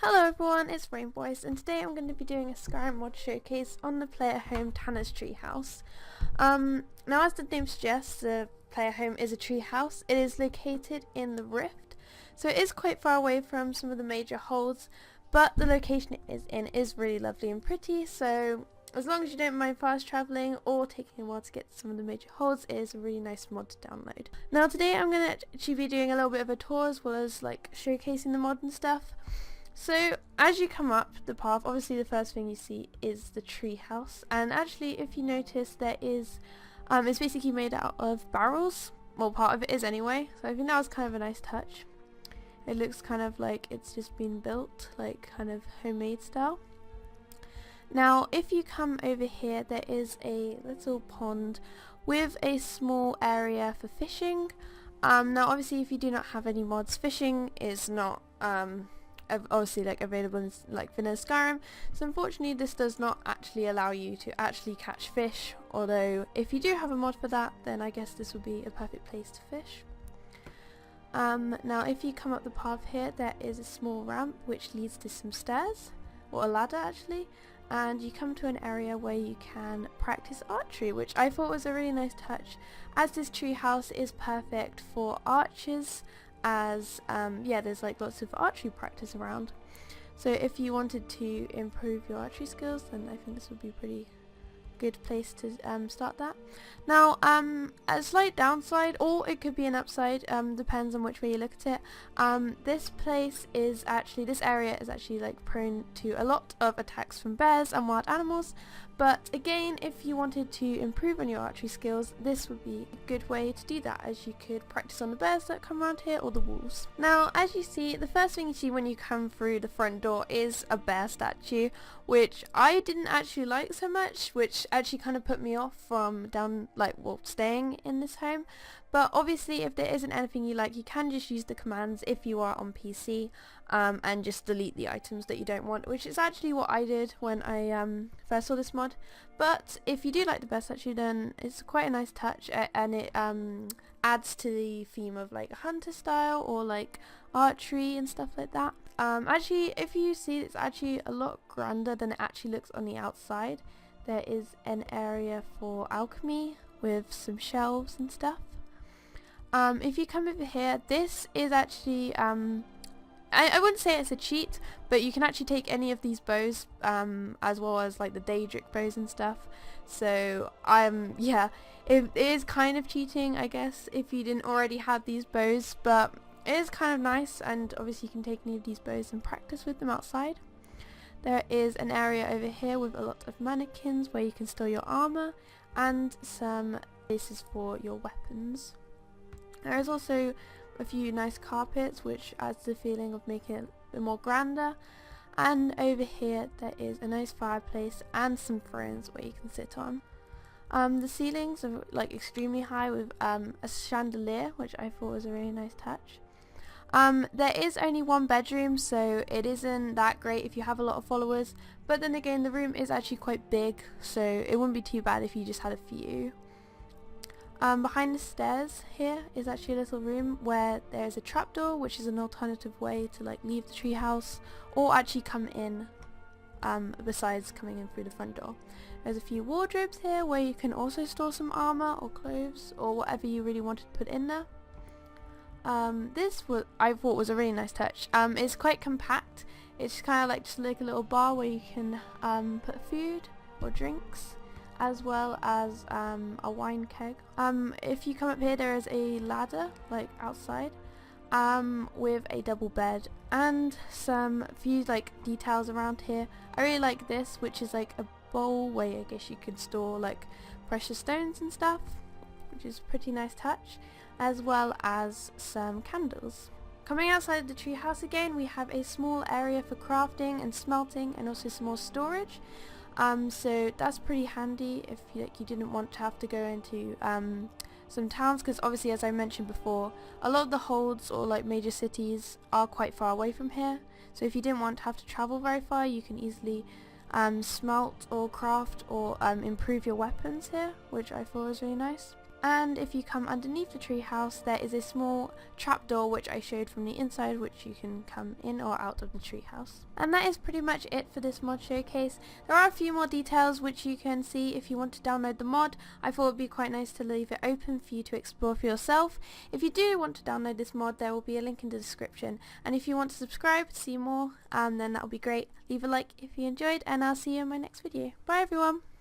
Hello everyone, it's Rainbows, and today I'm going to be doing a Skyrim mod showcase on the player home Tanner's Treehouse. Now as the name suggests, the player home is a treehouse. It is located in the Rift, so it is quite far away from some of the major holds, but the location it is in is really lovely and pretty, so as long as you don't mind fast travelling or taking a while to get to some of the major holds, it is a really nice mod to download. Now today I'm going to actually be doing a little bit of a tour as well as like showcasing the mod and stuff. So as you come up the path, obviously the first thing you see is the treehouse, and actually if you notice there is, it's basically made out of barrels, well part of it is anyway, so I think that was kind of a nice touch. It looks kind of like it's just been built, like kind of homemade style. Now if you come over here, there is a little pond with a small area for fishing. Now obviously if you do not have any mods, fishing is not obviously like available in like vanilla Skyrim, so unfortunately this does not actually allow you to actually catch fish, although if you do have a mod for that, then I guess this would be a perfect place to fish. Now if you come up the path here, there is a small ramp which leads to some stairs, or a ladder actually, and you come to an area where you can practice archery, which I thought was a really nice touch, as this treehouse is perfect for archers, as yeah, there's like lots of archery practice around, so if you wanted to improve your archery skills, then I think this would be a pretty good place to start that. Now a slight downside, or it could be an upside, depends on which way you look at it, this area is actually like prone to a lot of attacks from bears and wild animals, but again if you wanted to improve on your archery skills, this would be a good way to do that, as you could practice on the bears that come around here or the wolves. Now as you see, the first thing you see when you come through the front door is a bear statue, which I didn't actually like so much, which actually kind of put me off from staying in this home. But obviously if there isn't anything you like, you can just use the commands if you are on PC, and just delete the items that you don't want, which is actually what I did when I first saw this mod. But if you do like the bear statue, then it's quite a nice touch, and it adds to the theme of like hunter style or like archery and stuff like that. Actually if you see, it's actually a lot grander than it actually looks on the outside. There is an area for alchemy with some shelves and stuff. If you come over here, this is actually, I wouldn't say it's a cheat, but you can actually take any of these bows, as well as like the Daedric bows and stuff. So yeah, it is kind of cheating, I guess, if you didn't already have these bows, but it is kind of nice, and obviously you can take any of these bows and practice with them outside. There is an area over here with a lot of mannequins where you can store your armor and some places for your weapons. There is also a few nice carpets which adds the feeling of making it a bit more grander, and over here there is a nice fireplace and some thrones where you can sit on. The ceilings are like extremely high with a chandelier, which I thought was a really nice touch. There is only one bedroom, so it isn't that great if you have a lot of followers, but then again the room is actually quite big, so it wouldn't be too bad if you just had a few. Behind the stairs here is actually a little room where there is a trapdoor, which is an alternative way to like leave the treehouse or actually come in, besides coming in through the front door. There's a few wardrobes here where you can also store some armor or clothes or whatever you really wanted to put in there. I thought was a really nice touch. It's quite compact. It's kind of like a little bar where you can put food or drinks, as well as a wine keg. If you come up here, there is a ladder like outside, with a double bed and some few like details around here. I really like this, which is like a bowl where I guess you could store like precious stones and stuff, which is a pretty nice touch, as well as some candles. Coming outside the treehouse again, we have a small area for crafting and smelting, and also some more storage. So that's pretty handy if you didn't want to have to go into some towns, because obviously as I mentioned before, a lot of the holds or like major cities are quite far away from here. So if you didn't want to have to travel very far, you can easily smelt or craft or improve your weapons here, which I thought was really nice. And if you come underneath the treehouse, there is a small trapdoor which I showed from the inside, which you can come in or out of the treehouse. And that is pretty much it for this mod showcase. There are a few more details which you can see if you want to download the mod. I thought it would be quite nice to leave it open for you to explore for yourself. If you do want to download this mod, there will be a link in the description. And if you want to subscribe to see more, then that will be great. Leave a like if you enjoyed, and I'll see you in my next video. Bye everyone!